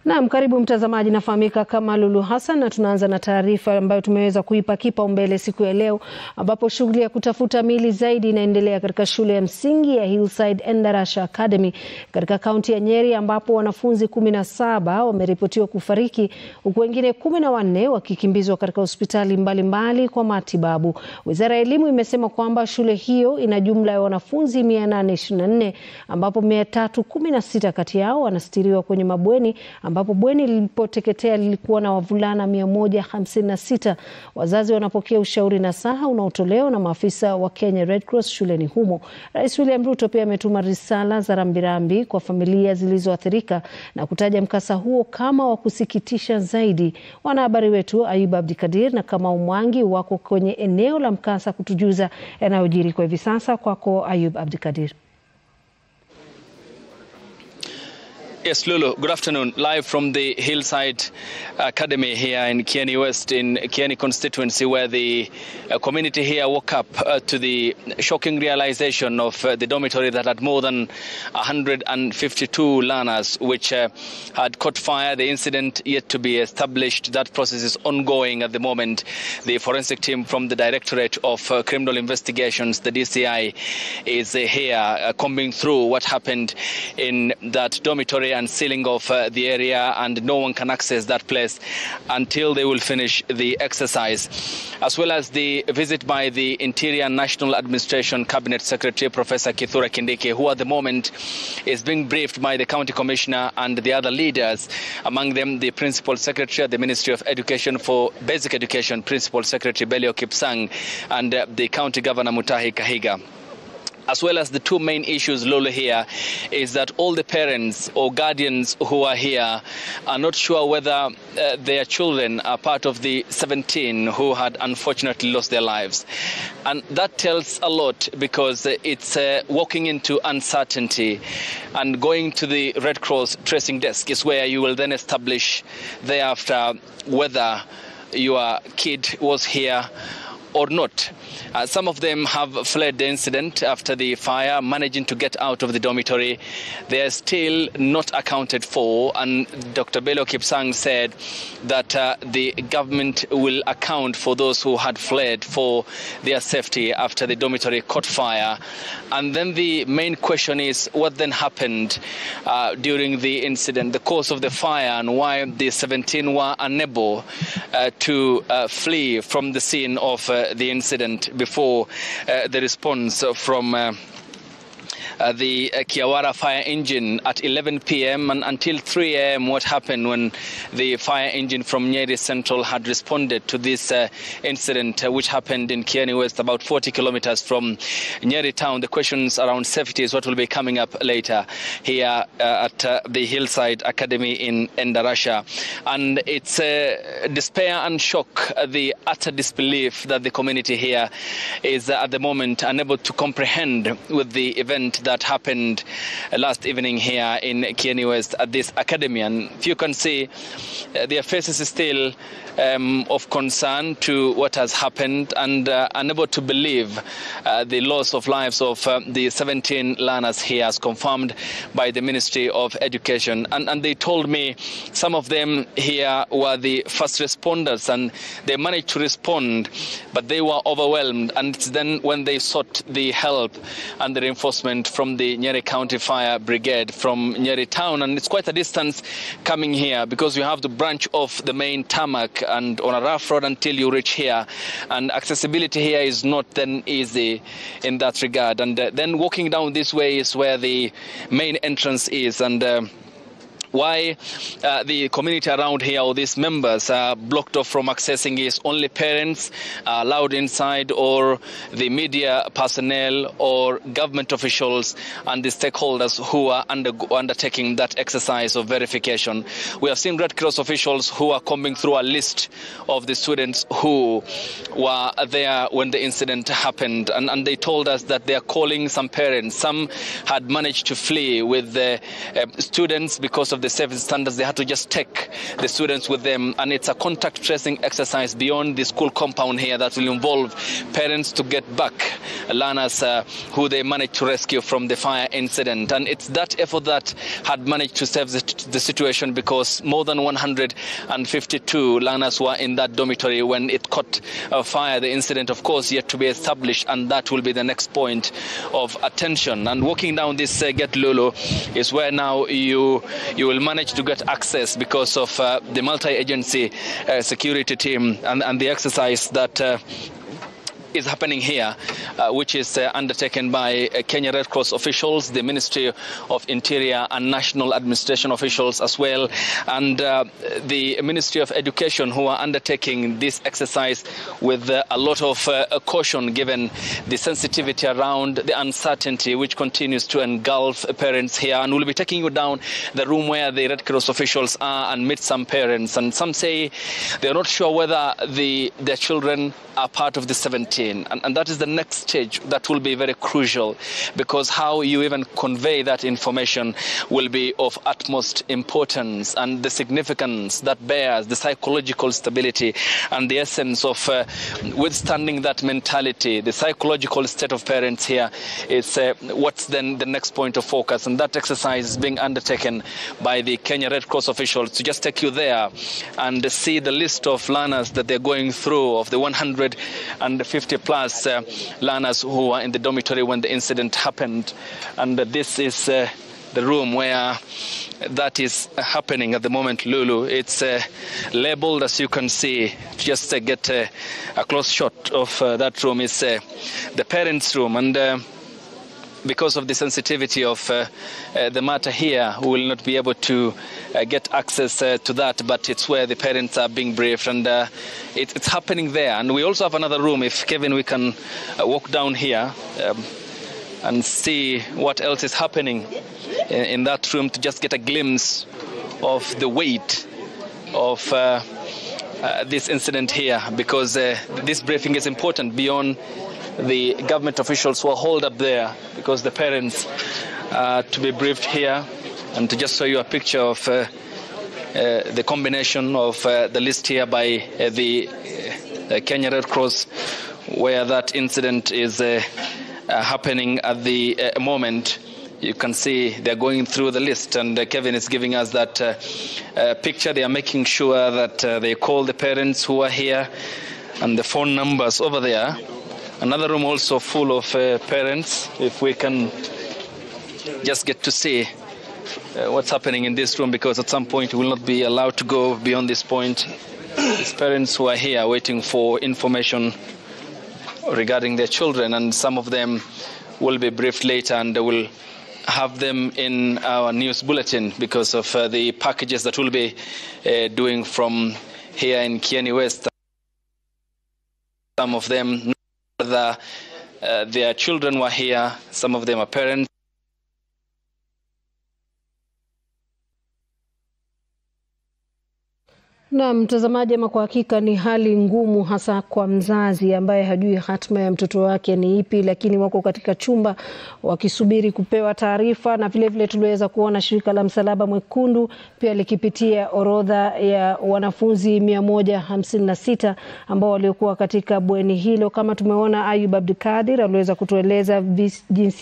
Naam, karibu mtazamaji, nafahamika kama Lulu Hassan na tunaanza na taarifa ambayo tumeweza kuipa kipaumbele siku ya leo, ambapo shughuli ya kutafuta miili zaidi inaendelea katika shule ya msingi ya Hillside Endarasha Academy katika kaunti ya NYERI, ambapo wanafunzi 17 wameripotiwa kufariki huku wengine 14 wakikimbizwa katika hospitali mbalimbali kwa matibabu. Wizara ya elimu imesema kwamba shule hiyo ina jumla ya wanafunzi 824 ambapo 316 kati yao wanastiriwa kwenye mabweni, ambapo bweni lilipoteketea lilikuwa na wavulana 156. Wazazi wanapokea ushauri na saha unaotolewa na maafisa wa Kenya Red Cross shuleni humo. Rais William Ruto pia ametuma risala za rambirambi kwa familia zilizoathirika na kutaja mkasa huo kama wa kusikitisha zaidi. Wanahabari wetu Ayub Abdikadir na Kamau Mwangi wako kwenye eneo la mkasa kutujuza yanayojiri kwa hivi sasa. Kwako Ayub Abdikadir. Yes, Lulu, good afternoon. Live from the Hillside Academy here in Kieni West in Kieni constituency, where the community here woke up to the shocking realization of the dormitory that had more than 152 learners which had caught fire. The incident yet to be established. That process is ongoing at the moment. The forensic team from the Directorate of Criminal Investigations, the DCI, is here combing through what happened in that dormitory and sealing of the area, and no one can access that place until they will finish the exercise, as well as the visit by the Interior and National Administration Cabinet Secretary Professor Kithure Kindiki, who at the moment is being briefed by the County Commissioner and the other leaders, among them the Principal Secretary at the Ministry of Education for Basic Education, Principal Secretary Belio Kipsang, and the County Governor Mutahi Kahiga. As well as the two main issues, Lola, here is that all the parents or guardians who are here are not sure whether their children are part of the 17 who had unfortunately lost their lives. And that tells a lot, because it's walking into uncertainty, and going to the Red Cross tracing desk is where you will then establish thereafter whether your kid was here or not. Some of them have fled the incident after the fire, managing to get out of the dormitory. They are still not accounted for, and Dr. Bello Kipsang said that the government will account for those who had fled for their safety after the dormitory caught fire. And then the main question is what then happened during the incident, the cause of the fire, and why the 17 were unable to flee from the scene of the incident before the response from the Kiawara fire engine at 11 p.m. and until 3 a.m. what happened when the fire engine from NYERI Central had responded to this incident which happened in Kieni West, about 40 kilometers from NYERI town. The questions around safety is what will be coming up later here at the Hillside Academy in Endarasha. And it's despair and shock, the utter disbelief that the community here is at the moment unable to comprehend with the event that happened last evening here in Kieni West at this academy. And if you can see, their faces is still of concern to what has happened, and unable to believe the loss of lives of the 17 learners here, as confirmed by the Ministry of Education. And they told me some of them here were the first responders, and they managed to respond, but they were overwhelmed. And it's then when they sought the help and the reinforcement from the NYERI County Fire Brigade from NYERI town. And it's quite a distance coming here, because you have to branch off the main tarmac and on a rough road until you reach here, and accessibility here is not then easy in that regard. And then walking down this way is where the main entrance is, and why the community around here, or these members, are blocked off from accessing is only parents are allowed inside, or the media personnel, or government officials and the stakeholders who are undertaking that exercise of verification. We have seen Red Cross officials who are combing through a list of the students who were there when the incident happened, and they told us that they are calling some parents. Some had managed to flee with the students because of the safety standards, they had to just take the students with them, and it's a contact tracing exercise beyond the school compound here that will involve parents to get back learners who they managed to rescue from the fire incident. And it's that effort that had managed to save the situation, because more than 152 learners were in that dormitory when it caught fire. The incident, of course, yet to be established, and that will be the next point of attention. And walking down this gate, Lulu, is where now you will manage to get access because of the multi-agency security team and the exercise that is happening here, which is undertaken by Kenya Red Cross officials, the Ministry of Interior and National Administration officials as well, and the Ministry of Education, who are undertaking this exercise with a lot of caution, given the sensitivity around the uncertainty which continues to engulf parents here. And we'll be taking you down the room where the Red Cross officials are and meet some parents, and some say they're not sure whether their children are part of the 17. And that is the next stage that will be very crucial, because how you even convey that information will be of utmost importance, and the significance that bears, the psychological stability and the essence of withstanding that mentality, the psychological state of parents here is what's then the next point of focus. And that exercise is being undertaken by the Kenya Red Cross officials to just take you there and see the list of learners that they're going through, of the 150 plus learners who were in the dormitory when the incident happened. And this is the room where that is happening at the moment, Lulu. It's labeled, as you can see. Just get a close shot of that room is the parents' room. And because of the sensitivity of the matter here, we will not be able to get access to that, but it's where the parents are being briefed, and it's happening there. And we also have another room. If Kevin, we can walk down here and see what else is happening in that room, to just get a glimpse of the weight of this incident here, because this briefing is important beyond the government officials who are holed up there, because the parents to be briefed here. And to just show you a picture of the combination of the list here by the Kenya Red Cross, where that incident is happening at the moment. You can see they're going through the list, and Kevin is giving us that picture. They are making sure that they call the parents who are here and the phone numbers over there. Another room also full of parents. If we can just get to see what's happening in this room, because at some point we will not be allowed to go beyond this point. These parents who are here waiting for information regarding their children, and some of them will be briefed later, and we'll have them in our news bulletin because of the packages that we'll be doing from here in Kieni West. Some of them, their children were here, some of them are parents. Na mtazamaji, ama kwa hakika ni hali ngumu, hasa kwa mzazi ambaye hajui hatima ya mtoto wake ni ipi, lakini wako katika chumba wakisubiri kupewa taarifa. Na vile vile tuliweza kuona shirika la Msalaba Mwekundu pia likipitia orodha ya wanafunzi 156 ambao waliokuwa katika bweni hilo. Kama tumeona, Ayub Abdikadir aliweza kutueleza jinsi